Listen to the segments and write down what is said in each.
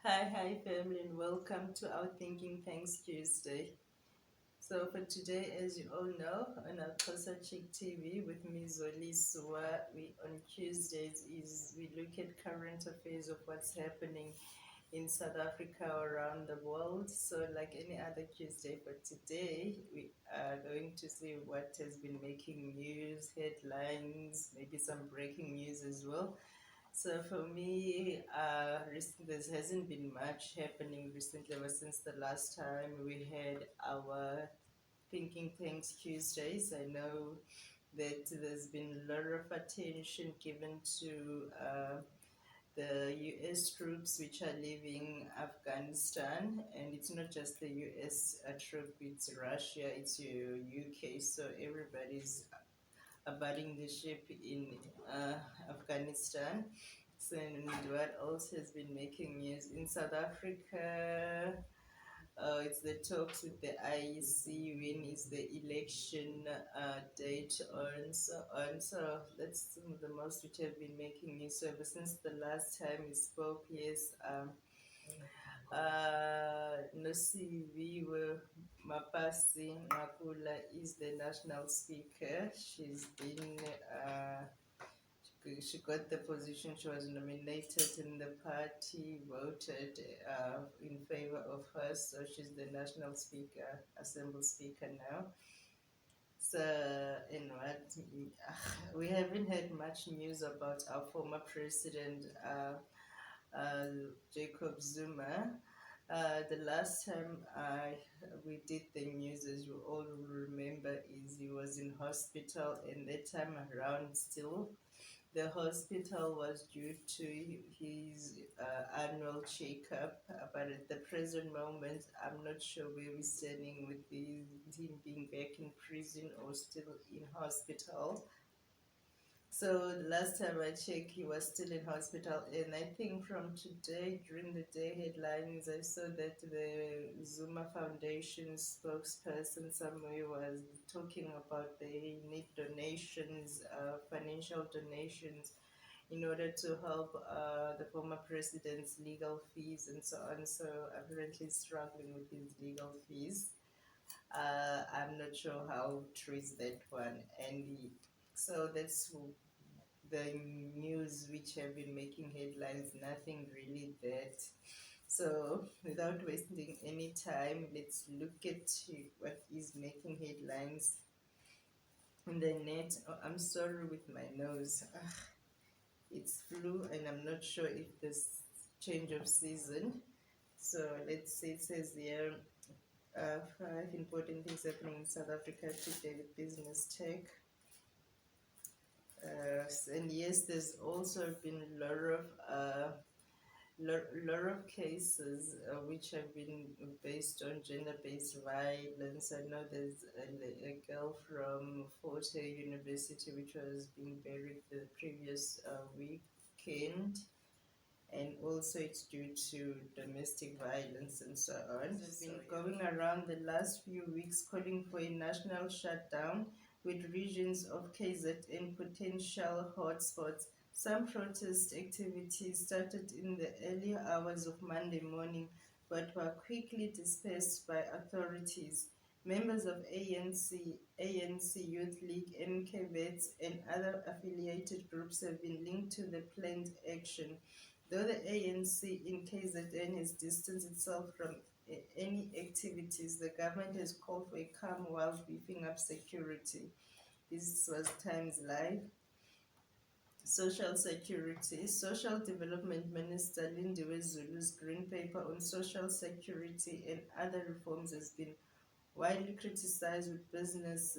Hi, family, and welcome to our Thinking Thanks Tuesday. So, for today, as you all know, on our Kosa Chick TV with me, Zoli Suwa, we on Tuesdays is we look at current affairs of what's happening in South Africa or around the world. So, like any other Tuesday, but today we are going to see what has been making news, headlines, maybe some breaking news as well. So for me, there hasn't been much happening recently ever since the last time we had our Thinking Tanks Tuesdays. I know that there's been a lot of attention given to the US troops which are leaving Afghanistan, and it's not just the US troop, it's Russia, it's UK, so everybody's aboarding the ship in Afghanistan. So, and what else has been making news in South Africa? It's the talks with the IEC. When is the election date on? So on. So that's some of the most which have been making news. So ever since the last time we spoke, yes, Nosiviwe Mapasi Makula is the national speaker. She got the position. She was nominated, and the party voted in favor of her. So she's the national speaker, assembly speaker now. So, in what we haven't had much news about our former president, uh, Jacob Zuma. The last time we did the news, as you all remember, is he was in hospital, and that time around still the hospital was due to his annual checkup, but at the present moment, I'm not sure where we're standing with him being back in prison or still in hospital. So the last time I checked, he was still in hospital, and I think from today, during the day headlines, I saw that the Zuma Foundation spokesperson somewhere was talking about they need donations, financial donations, in order to help the former president's legal fees and so on. So apparently struggling with his legal fees. I'm not sure how true is that one, and so that's the news which have been making headlines, nothing really that. So, without wasting any time, let's look at what is making headlines in the net. Oh, I'm sorry with my nose. It's flu, and I'm not sure if this change of season. So, let's see, it says here 5 important things happening in South Africa today with business tech. And yes, there's also been a lot of cases which have been based on gender-based violence. I know there's a girl from Fort Hare University which was being buried the previous weekend, and also it's due to domestic violence and so on. It's been going around the last few weeks calling for a national shutdown with regions of KZN potential hotspots. Some protest activities started in the early hours of Monday morning but were quickly dispersed by authorities. Members of ANC Youth League, MK Vets, and other affiliated groups have been linked to the planned action. Though the ANC in KZN has distanced itself from any activities, the government has called for a calm while beefing up security. This was Times Live. Social Security. Social Development Minister Lindiwe Zulu's Green Paper on Social Security and other reforms has been widely criticized, with business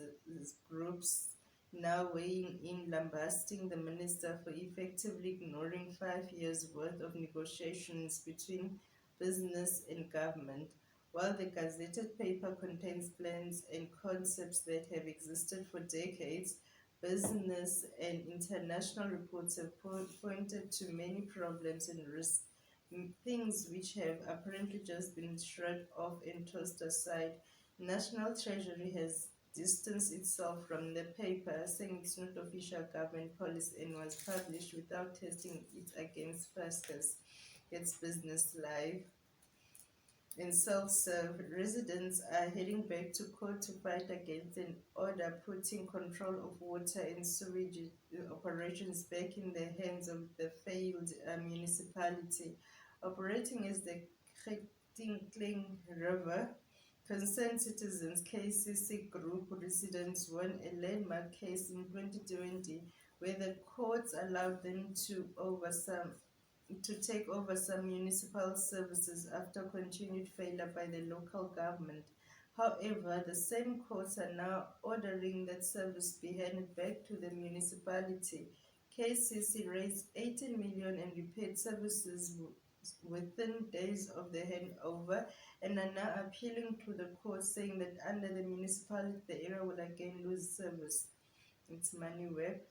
groups now weighing in, lambasting the minister for effectively ignoring 5 years' worth of negotiations between business and government. While the gazetted paper contains plans and concepts that have existed for decades, business and international reports have pointed to many problems and risks, things which have apparently just been shrugged off and tossed aside. National Treasury has distanced itself from the paper, saying it's not official government policy and was published without testing it against Pascas. It's business live. In self-serve, residents are heading back to court to fight against an order putting control of water and sewage operations back in the hands of the failed municipality. Operating as the Kling River, concerned citizens KCC Group residents won a landmark case in 2020 where the courts allowed them to take over some municipal services after continued failure by the local government. However, the same courts are now ordering that service be handed back to the municipality. KCC raised 18 million and repaid services within days of the handover and are now appealing to the court saying that under the municipality the area will again lose service. It's money work.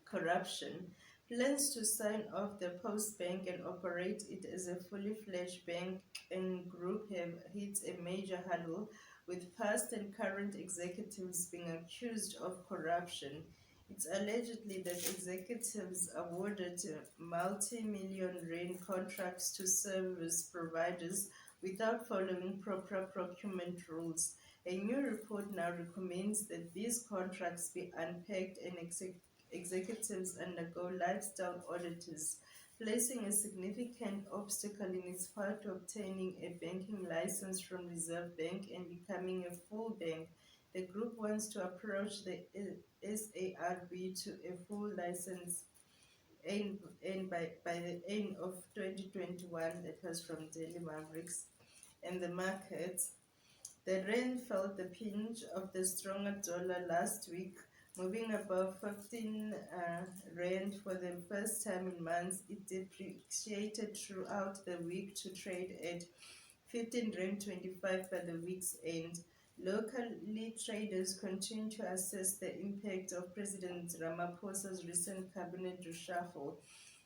Corruption. Plans to sign off the Post Bank and operate it as a fully fledged bank and group have hit a major hurdle, with past and current executives being accused of corruption. It's allegedly that executives awarded multi-million rand contracts to service providers without following proper procurement rules. A new report now recommends that these contracts be unpacked and executives undergo lifestyle audits, placing a significant obstacle in its path to obtaining a banking license from Reserve Bank and becoming a full bank. The group wants to approach the SARB to a full license and by the end of 2021. That was from Daily Mavericks. And the markets, the rand felt the pinch of the stronger dollar last week, moving above 15 rand for the first time in months. It depreciated throughout the week to trade at 15 rand 25 by the week's end. Locally, traders continue to assess the impact of President Ramaphosa's recent cabinet reshuffle,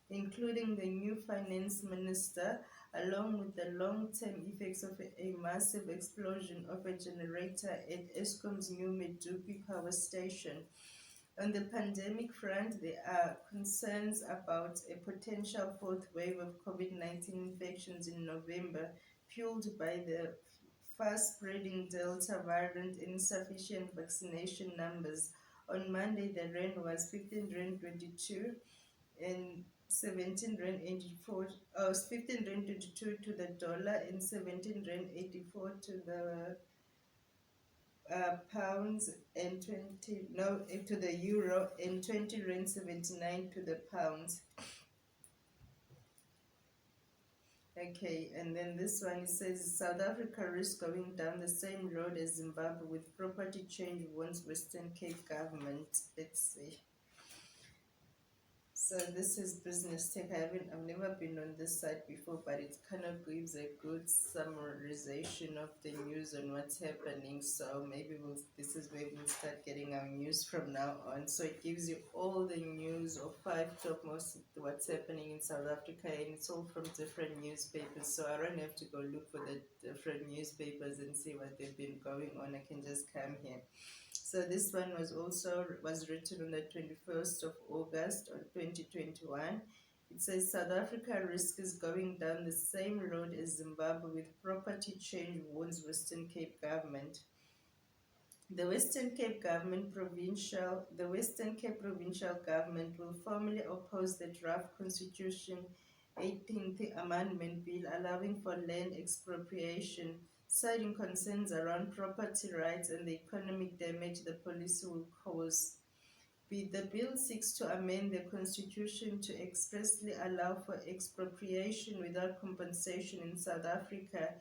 including the new finance minister, along with the long-term effects of a massive explosion of a generator at Eskom's new Medupi power station. On the pandemic front, there are concerns about a potential fourth wave of COVID-19 infections in November, fueled by the fast-spreading Delta variant and insufficient vaccination numbers. On Monday, the rand was 15 rand 22 and 17 rand 84, 15 rand 22 to the dollar and 17 rand 84 to the pounds and 20 no to the euro and 20 rand 79 to the pounds. Okay, and then this one, it says South Africa risks going down the same road as Zimbabwe with property change warns Western Cape government. Let's see. So this is business tech. I've never been on this site before, but it kind of gives a good summarization of the news and what's happening. So maybe this is where we'll start getting our news from now on. So it gives you all the news of 5 top most what's happening in South Africa, and it's all from different newspapers. So I don't have to go look for the different newspapers and see what they've been going on. I can just come here. So this one was written on the 21st of August of 2021. It says South Africa risks going down the same road as Zimbabwe with property change warns Western Cape government. The Western Cape provincial government will formally oppose the draft Constitution 18th Amendment Bill allowing for land expropriation, citing concerns around property rights and the economic damage the policy will cause. The bill seeks to amend the Constitution to expressly allow for expropriation without compensation in South Africa.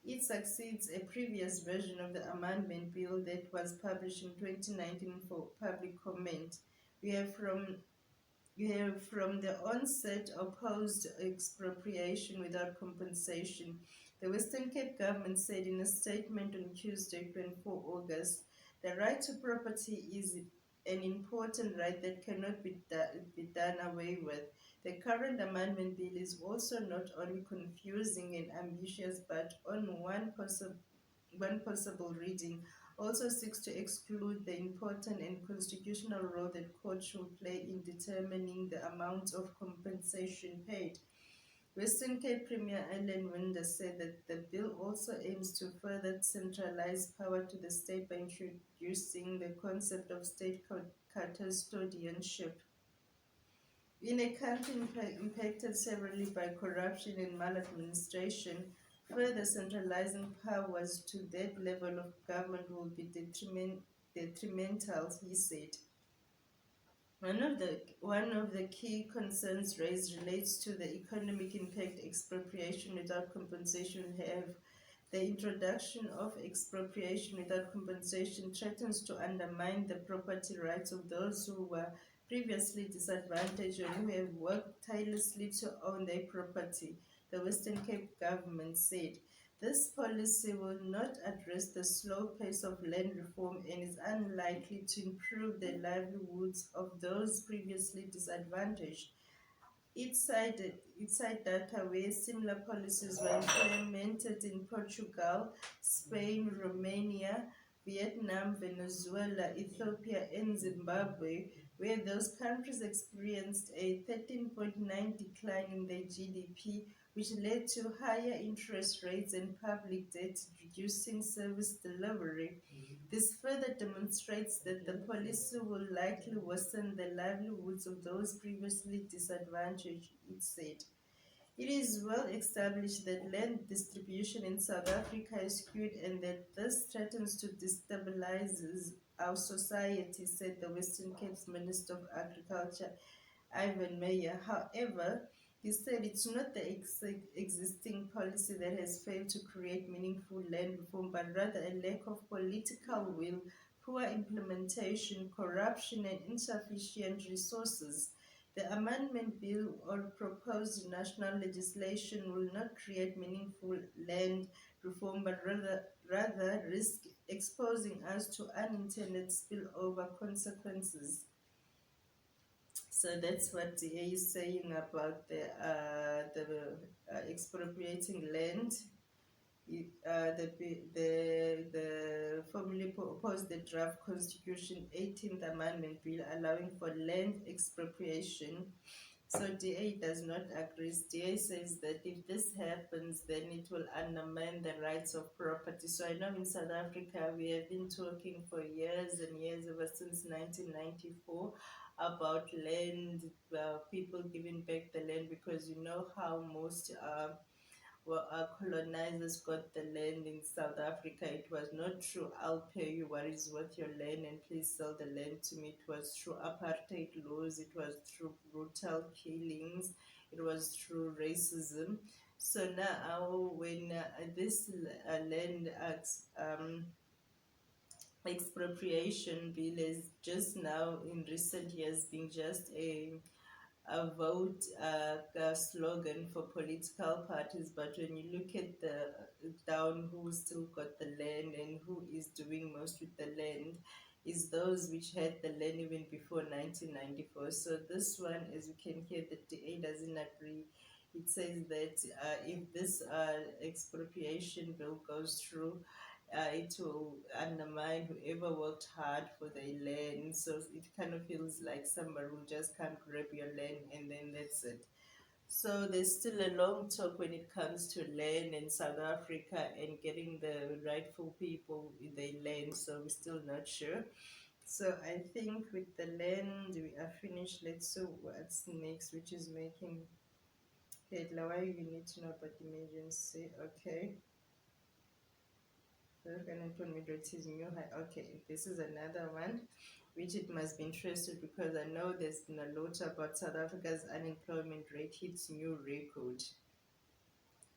It succeeds a previous version of the amendment bill that was published in 2019 for public comment. We have from the onset opposed expropriation without compensation. The Western Cape government said in a statement on Tuesday, 24 August, the right to property is an important right that cannot be done away with. The current amendment bill is also not only confusing and ambitious, but on one possible reading, also seeks to exclude the important and constitutional role that courts should play in determining the amount of compensation paid. Western Cape Premier Alan Winder said that the bill also aims to further centralize power to the state by introducing the concept of state custodianship. In a country impacted severely by corruption and maladministration, further centralizing powers to that level of government will be detrimental, he said. One of the key concerns raised relates to the economic impact expropriation without compensation have. The introduction of expropriation without compensation threatens to undermine the property rights of those who were previously disadvantaged or who have worked tirelessly to own their property, the Western Cape government said. This policy will not address the slow pace of land reform and is unlikely to improve the livelihoods of those previously disadvantaged. It cited data where similar policies were implemented in Portugal, Spain, Romania, Vietnam, Venezuela, Ethiopia, and Zimbabwe, where those countries experienced a 13.9 decline in their GDP, which led to higher interest rates and public debt, reducing service delivery. This further demonstrates that the policy will likely worsen the livelihoods of those previously disadvantaged, it said. It is well established that land distribution in South Africa is skewed and that this threatens to destabilize our society, said the Western Cape's Minister of Agriculture, Ivan Meyer. However, he said it's not the existing policy that has failed to create meaningful land reform, but rather a lack of political will, poor implementation, corruption, and insufficient resources. The amendment bill or proposed national legislation will not create meaningful land reform, but rather risk exposing us to unintended spillover consequences. So that's what DA is saying about the expropriating land. The formally opposed the draft Constitution 18th Amendment Bill allowing for land expropriation. So DA does not agree. DA says that if this happens, then it will undermine the rights of property. So I know in South Africa we have been talking for years and years, ever since 1994, about land, people giving back the land, because you know how most colonizers got the land in South Africa. It was not through "I'll pay you what is worth your land and please sell the land to me." It was through apartheid laws. It was through brutal killings. It was through racism. So now, when this land expropriation bill is just now in recent years being just a vote slogan for political parties, but when you look at the down who still got the land and who is doing most with the land, is those which had the land even before 1994. So this one, as you can hear, the DA doesn't agree. It says that if this expropriation bill goes through, it will undermine whoever worked hard for their land. So it kind of feels like somebody will just come grab your land and then that's it. So there's still a long talk when it comes to land in South Africa and getting the rightful people in their land. So we're still not sure. So I think with the land we are finished. Let's see what's next, which is making headline. Why you need to know about emergency? Okay. Unemployment rate is new high. Okay, this is another one which it must be interested, because I know there's been a lot about South Africa's unemployment rate hits new record.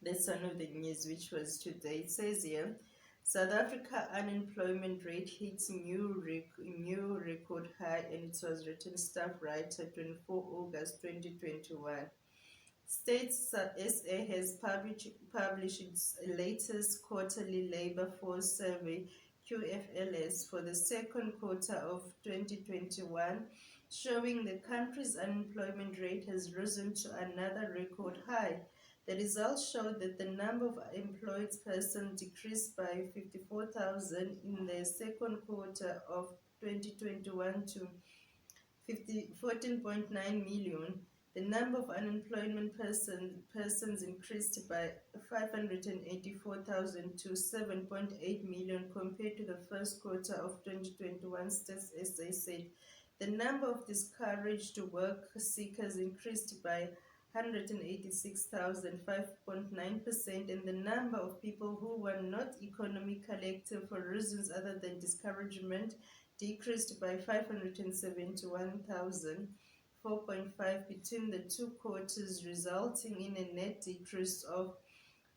That's one of the news which was today. It says here, South Africa unemployment rate hits new record high, and it was written staff writer 24 August 2021. States SA has published its latest quarterly labor force survey, QFLS, for the second quarter of 2021, showing the country's unemployment rate has risen to another record high. The results showed that the number of employed persons decreased by 54,000 in the second quarter of 2021 to 14.9 million. The number of unemployment persons increased by 584,000 to 7.8 million compared to the first quarter of 2021, Stats SA said. The number of discouraged work seekers increased by 186,000, 5.9%, and the number of people who were not economically active for reasons other than discouragement decreased by 571,000. 4.5 between the two quarters, resulting in a net decrease of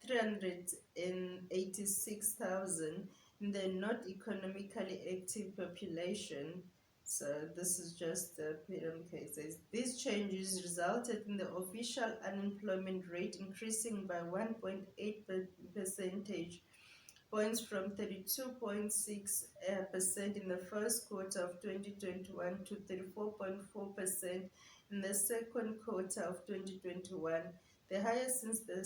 386,000 in the not economically active population. So this is just the PMK says. These changes resulted in the official unemployment rate increasing by 1.8 percentage points from 32.6% in the first quarter of 2021 to 34.4% in the second quarter of 2021, the highest since the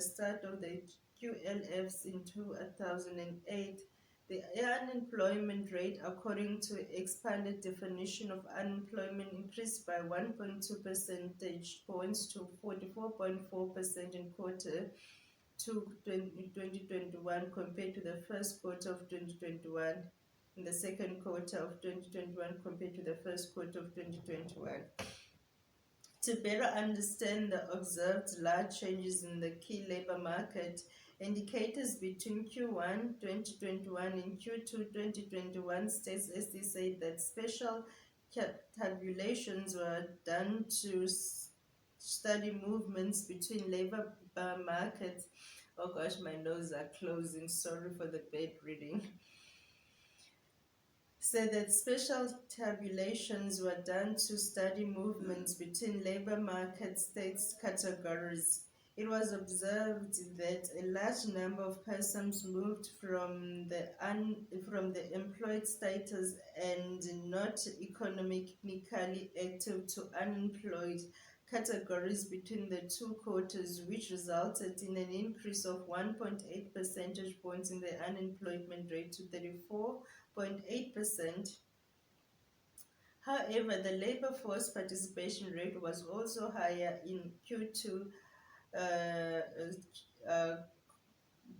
start of the QLFs in 2008. The unemployment rate, according to expanded definition of unemployment, increased by 1.2 percentage points to 44.4% in quarter to 2021 compared to the first quarter of 2021, in the second quarter of 2021 compared to the first quarter of 2021. To better understand the observed large changes in the key labor market, indicators between Q1 2021 and Q2 2021 states SD said that special tabulations were done to study movements between labor markets. Oh gosh, my nose are closing. Sorry for the bad reading. Said that special tabulations were done to study movements between labor market states categories. It was observed that a large number of persons moved from the employed status and not economically active to unemployed categories between the two quarters, which resulted in an increase of 1.8 percentage points in the unemployment rate to 34.8%. However, the labor force participation rate was also higher in Q2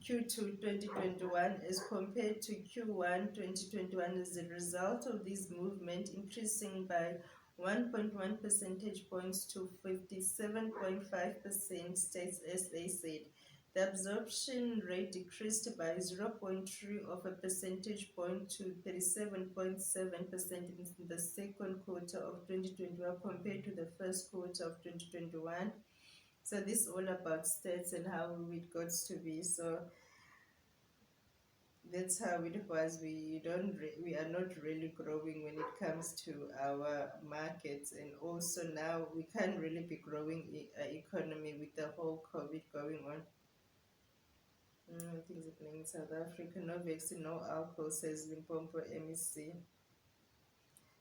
2021 as compared to Q1 2021 as a result of this movement increasing by 1.1 percentage points to 57.5%, states as they said. The absorption rate decreased by 0.3 of a percentage point to 37.7% in the second quarter of 2021 compared to the first quarter of 2021. So this is all about stats and how it got to be. So that's how it was. We are not really growing when it comes to our markets, and also now we can't really be growing economy with the whole COVID going on. Things happening in South Africa. No vaccine, no alcohol, says Limpopo MEC.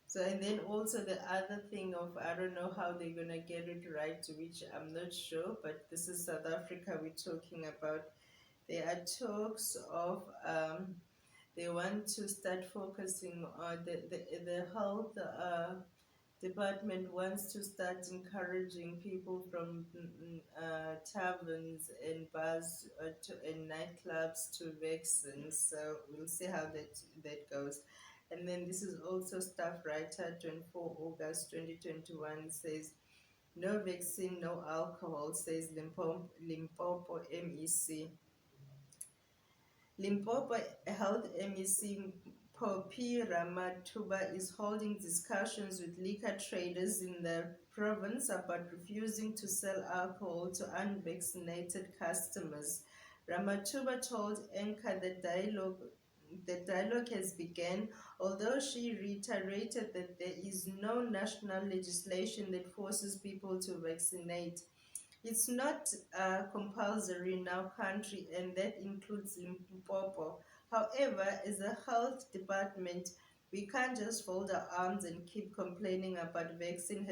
So, and then also the other thing of, I don't know how they're gonna get it right, which I'm not sure, but this is South Africa we're talking about. There are talks of they want to start focusing on the health department wants to start encouraging people from taverns and bars and nightclubs to vaccine. So we'll see how that goes. And then this is also staff writer 24 August 2021 says, no vaccine, no alcohol, says Limpopo MEC. Limpopo Health MEC Poppy Ramathuba is holding discussions with liquor traders in the province about refusing to sell alcohol to unvaccinated customers. Ramathuba told Anchor the dialogue has begun, although she reiterated that there is no national legislation that forces people to vaccinate. It's not compulsory in our country, and that includes Limpopo. However, as a health department, we can't just fold our arms and keep complaining about vaccine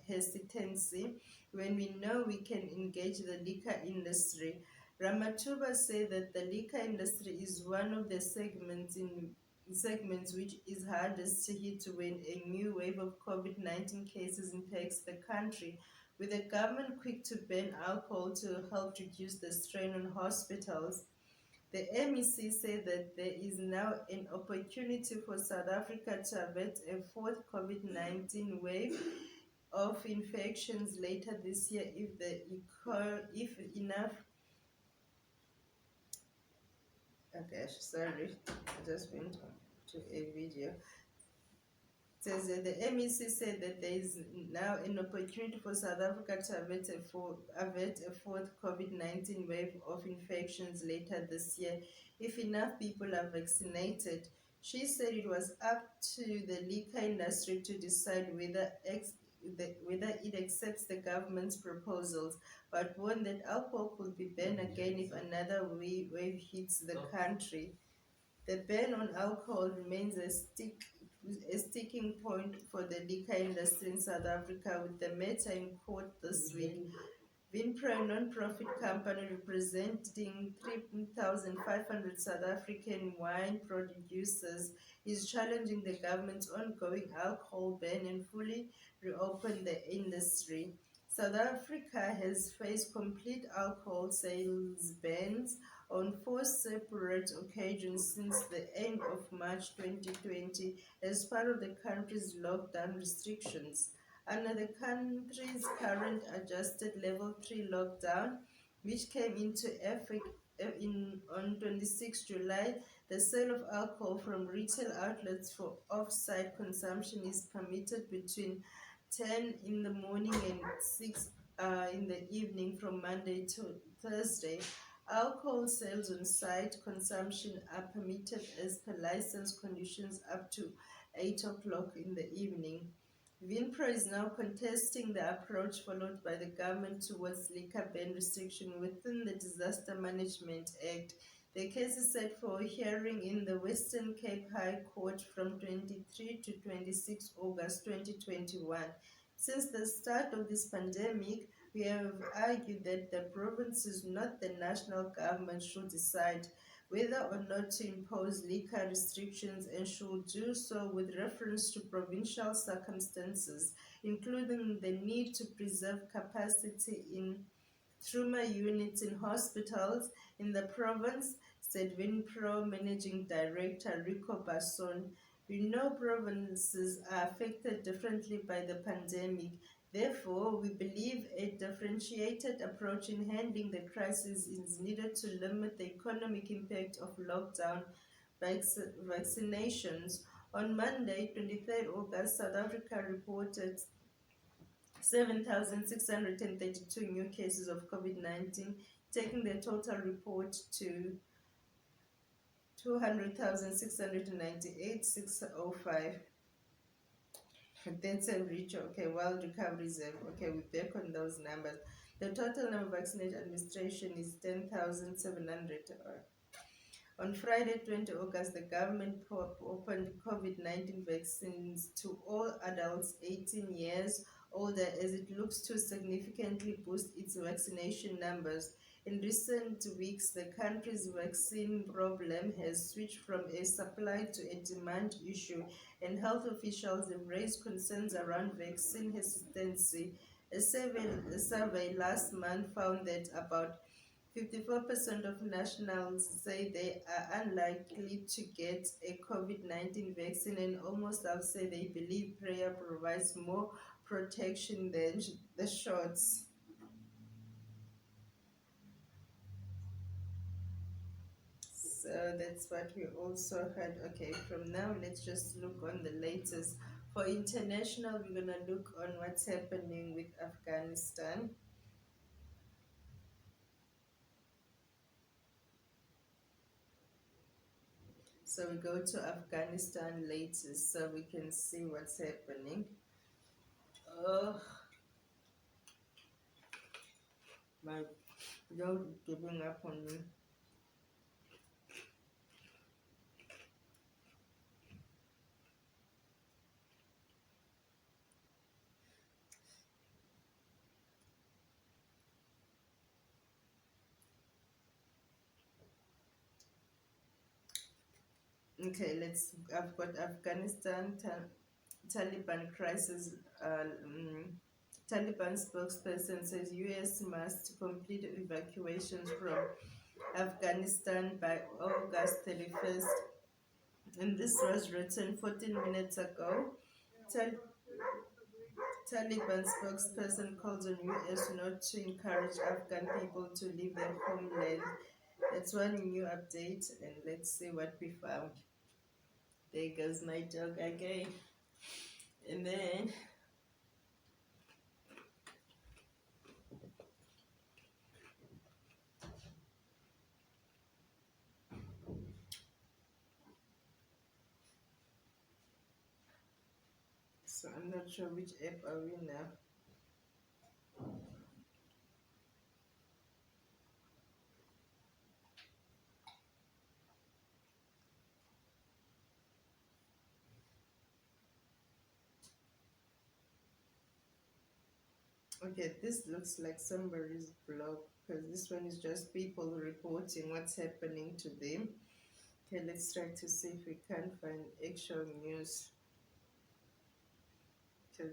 hesitancy when we know we can engage the liquor industry. Ramathuba said that the liquor industry is one of the segments in segments, which is hardest to hit when a new wave of COVID 19 cases impacts the country, with the government quick to ban alcohol to help reduce the strain on hospitals. The MEC said that there is now an opportunity for South Africa to avert a fourth COVID 19 wave of infections later this year if enough. Okay, sorry, I just went to a video. Says that the MEC said that there is now an opportunity for South Africa to avert a fourth COVID 19 wave of infections later this year if enough people are vaccinated. She said it was up to the liquor industry to decide whether it accepts the government's proposals, but warned that alcohol could be banned again if another wave hits the country. The ban on alcohol remains a sticking point for the liquor industry in South Africa, with the matter in court this week. Vinpro, a non-profit company representing 3,500 South African wine producers, is challenging the government's ongoing alcohol ban and fully reopen the industry. South Africa has faced complete alcohol sales bans on four separate occasions since the end of March 2020 as part of the country's lockdown restrictions. Under the country's current adjusted level 3 lockdown, which came into effect on 26 July, the sale of alcohol from retail outlets for off-site consumption is permitted between 10 in the morning and 6 in the evening from Monday to Thursday. Alcohol sales on site consumption are permitted as per license conditions up to 8 o'clock in the evening. Vinpro is now contesting the approach followed by the government towards liquor ban restriction within the Disaster Management Act. The case is set for hearing in the Western Cape High Court from 23 to 26 August 2021. Since the start of this pandemic, we have argued that the provinces, not the national government, should decide whether or not to impose liquor restrictions and should do so with reference to provincial circumstances, including the need to preserve capacity in trauma units in hospitals in the province, said Vinpro Managing Director Rico Basson. We know provinces are affected differently by the pandemic. Therefore, we believe a differentiated approach in handling the crisis is needed to limit the economic impact of lockdown vaccinations. On Monday, 23rd August, South Africa reported 7,632 new cases of COVID 19, taking the total report to 200,698,605. That's a reach. Okay, World Recovery Reserve. Okay, we're back on those numbers. The total number of vaccinated administration is 10,700. On Friday, 20 August, the government opened COVID 19 vaccines to all adults 18 years older as it looks to significantly boost its vaccination numbers. In recent weeks, the country's vaccine problem has switched from a supply to a demand issue, and health officials have raised concerns around vaccine hesitancy. A survey last month found that about 54% of nationals say they are unlikely to get a COVID 19 vaccine, and almost half say they believe prayer provides more protection than the shots. So that's what we also had. Okay, from now, let's just look on the latest. For international, we're going to look on what's happening with Afghanistan. So we go to Afghanistan latest so we can see what's happening. Oh, my dog giving up on me. Okay, I've got Afghanistan Taliban crisis. Uh, mm, Taliban spokesperson says U.S. must complete evacuations from Afghanistan by August 31st. And this was written 14 minutes ago. Tal- Taliban spokesperson calls on U.S. not to encourage Afghan people to leave their homeland. That's one new update, and let's see what we found. There goes my dog again. And then, so I'm not sure which app are we now. Okay, this looks like somebody's blog because this one is just people reporting what's happening to them. Okay, let's try to see if we can find actual news. So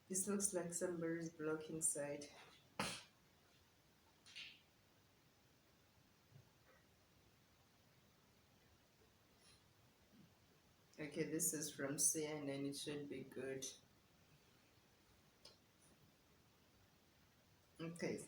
this looks like somebody's blog inside. Okay, this is from CNN. It should be good. Okay.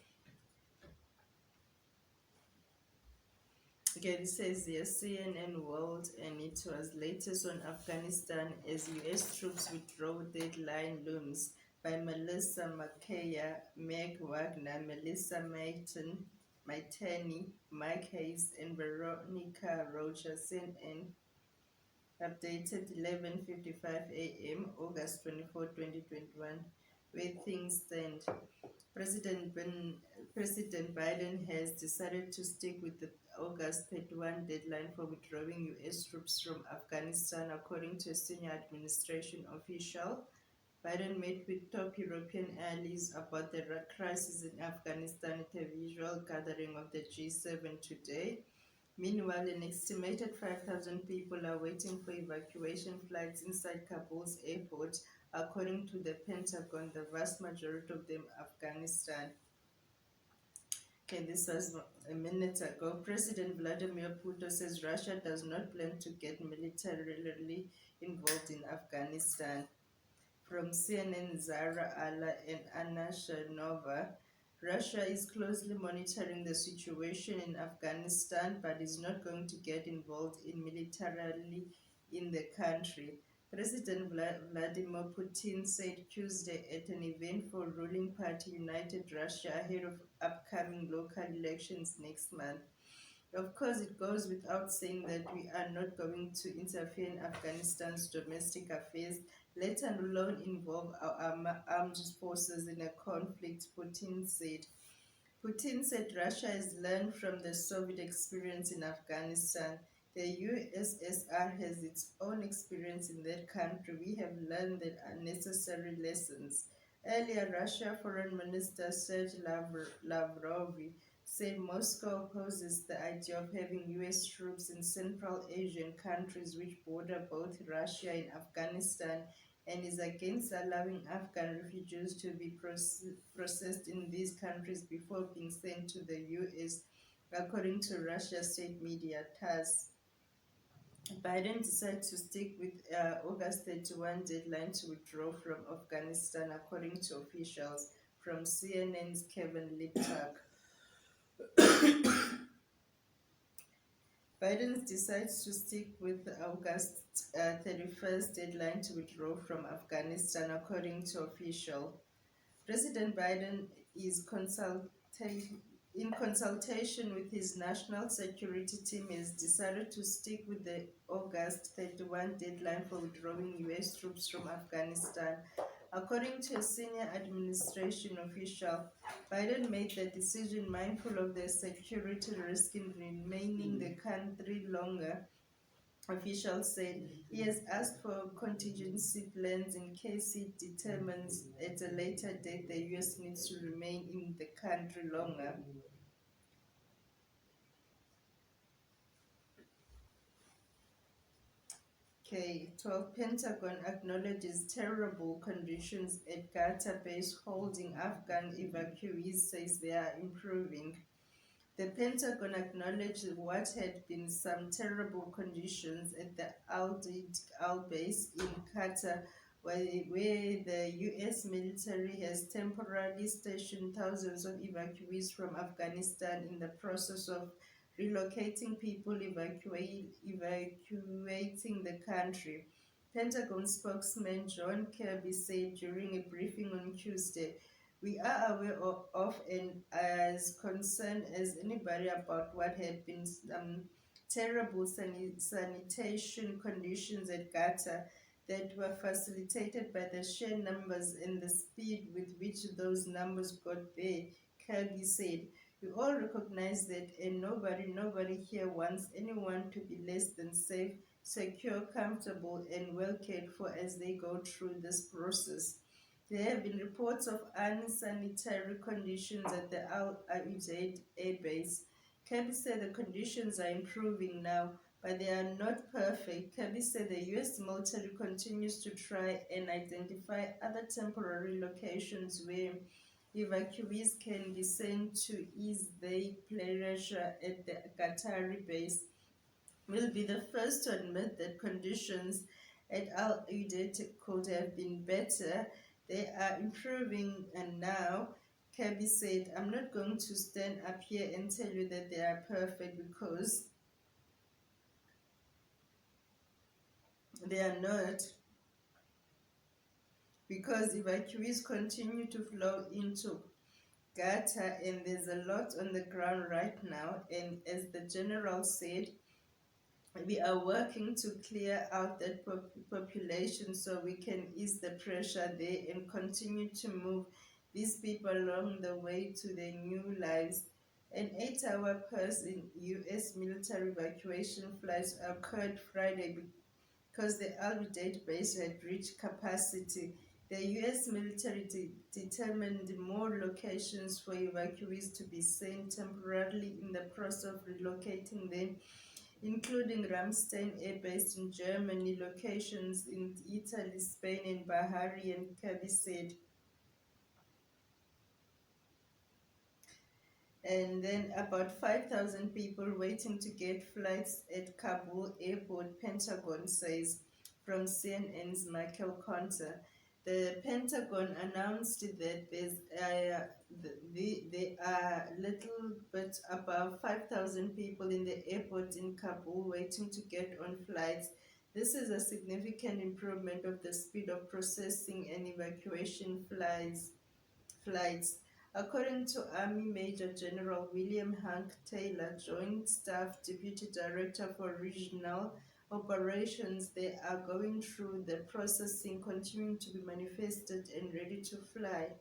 Okay, this says the CNN World, and it was latest on Afghanistan as U.S. troops withdraw deadline looms by Melissa McKeya, Meg Wagner, Melissa Maitani, Mike Hayes, and Veronica Rocha. CNN updated 11:55 a.m. August 24, 2021, where things stand. President, ben, President Biden has decided to stick with the August 31 deadline for withdrawing U.S. troops from Afghanistan, according to a senior administration official. Biden met with top European allies about the crisis in Afghanistan at a visual gathering of the G7 today. Meanwhile, an estimated 5,000 people are waiting for evacuation flights inside Kabul's airport, according to the Pentagon, the vast majority of them Afghanistan. Okay, this was a minute ago. President Vladimir Putin says Russia does not plan to get militarily involved in Afghanistan. From CNN, Zara Alla and Anna Shanova, Russia is closely monitoring the situation in Afghanistan but is not going to get involved militarily in the country. President Vladimir Putin said Tuesday at an event for ruling party United Russia ahead of upcoming local elections next month. Of course, it goes without saying that we are not going to interfere in Afghanistan's domestic affairs, let alone involve our armed forces in a conflict, Putin said. Putin said Russia has learned from the Soviet experience in Afghanistan. The USSR has its own experience in that country. We have learned the unnecessary lessons. Earlier, Russia Foreign Minister Sergei Lavrov said Moscow opposes the idea of having US troops in Central Asian countries which border both Russia and Afghanistan, and is against allowing Afghan refugees to be processed in these countries before being sent to the US, according to Russia state media TASS. Biden decided to stick with August 31 deadline to withdraw from Afghanistan, according to officials. From CNN's Kevin Liptak, Biden decides to stick with the August 31st deadline to withdraw from Afghanistan, according to official. President Biden is in consultation with his national security team has decided to stick with the August 31 deadline for withdrawing U.S. troops from Afghanistan. According to a senior administration official, Biden made the decision mindful of the security risk in remaining the country longer. Officials said he has asked for contingency plans in case he determines at a later date the U.S. needs to remain in the country longer. Okay, 12. Pentagon acknowledges terrible conditions at Qatar base holding Afghan evacuees, says they are improving. The Pentagon acknowledged what had been some terrible conditions at the Al base in Qatar, where the U.S. military has temporarily stationed thousands of evacuees from Afghanistan in the process of relocating people evacuating the country. Pentagon spokesman John Kirby said during a briefing on Tuesday, "We are aware of and as concerned as anybody about what had been terrible sanitation conditions at Gaza that were facilitated by the sheer numbers and the speed with which those numbers got there," Kirby said. "We all recognize that, and nobody here wants anyone to be less than safe, secure, comfortable, and well cared for as they go through this process. There have been reports of unsanitary conditions at the Al Udeid Air Base. Kirby said the conditions are improving now, but they are not perfect." Kirby said the U.S. military continues to try and identify other temporary locations where evacuees can be sent to ease their pressure at the Qatari base. "Will be the first to admit that conditions at Al Udeid could have been better. They are improving, and now," Kirby said, "I'm not going to stand up here and tell you that they are perfect because they are not, because evacuees continue to flow into Gaza and there's a lot on the ground right now. And as the general said, we are working to clear out that population so we can ease the pressure there and continue to move these people along the way to their new lives." An 8-hour pause in U.S. military evacuation flights occurred Friday because the Al Udeid base had reached capacity. The U.S. military determined more locations for evacuees to be sent temporarily in the process of relocating them, including Ramstein Air Base in Germany, locations in Italy, Spain, and Bahrain, Kirby said. And then about 5,000 people waiting to get flights at Kabul airport, Pentagon says, from CNN's Michael Conter. The Pentagon announced that there are little but about 5,000 people in the airport in Kabul waiting to get on flights. This is a significant improvement of the speed of processing and evacuation flights. According to Army Major General William Hank Taylor, Joint Staff Deputy Director for Regional Operations, they are going through the processing, continuing to be manifested and ready to fly.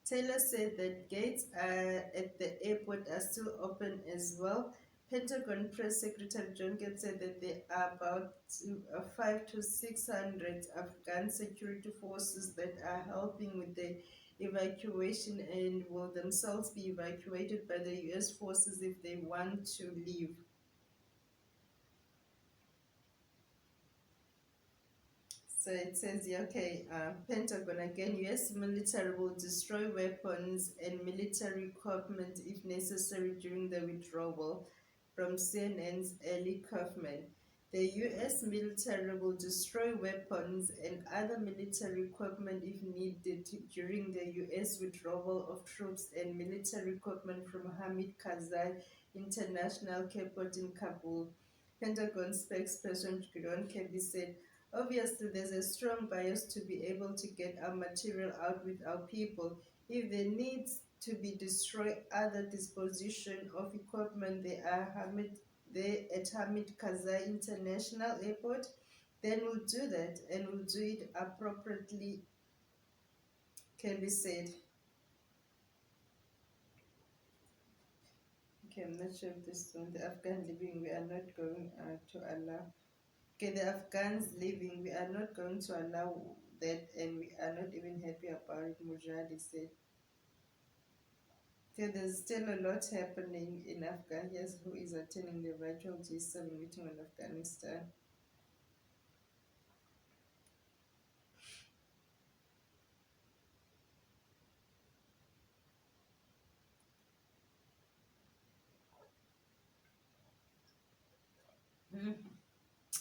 Taylor said that gates at the airport are still open as well. Pentagon Press Secretary John Kirby said that there are about 5 to 600 Afghan security forces that are helping with the evacuation and will themselves be evacuated by the U.S. forces if they want to leave. So it says here, okay, Pentagon again, U.S. military will destroy weapons and military equipment if necessary during the withdrawal, from CNN's Ellie Kaufman. The U.S. military will destroy weapons and other military equipment if needed during the U.S. withdrawal of troops and military equipment from Hamid Karzai International Airport in Kabul. Pentagon spokesperson John Kirby said, "Obviously, there's a strong bias to be able to get our material out with our people. If there needs to be destroy other disposition of equipment there at Hamid Karzai International Airport, then we'll do that and we'll do it appropriately," Kelly said. Okay, I'm not sure if this one, the Afghan living, we are not going to allow. Okay, the Afghans leaving, we are not going to allow that, and we are not even happy about it, Mujahid said. Okay, there's still a lot happening in Afghanistan. Yes, who is attending the virtual G7 meeting on Afghanistan.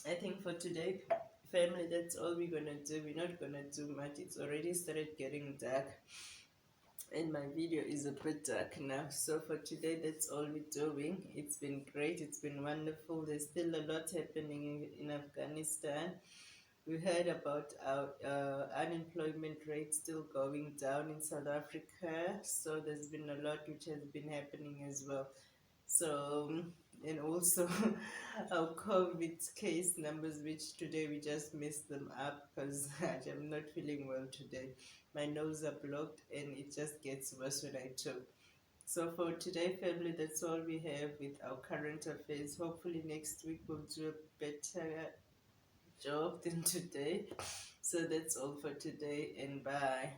I think for today, family, that's all we're gonna do. We're not gonna do much. It's already started getting dark, and my video is a bit dark now. So for today, that's all we're doing. It's been great. It's been wonderful. There's still a lot happening in Afghanistan. We heard about our unemployment rate still going down in South Africa. So there's been a lot which has been happening as well. So, and also our COVID case numbers, which today we just messed them up because I'm not feeling well today. My nose are blocked and it just gets worse when I talk. So for today, family, that's all we have with our current affairs. Hopefully next week we'll do a better job than today. So that's all for today, and bye.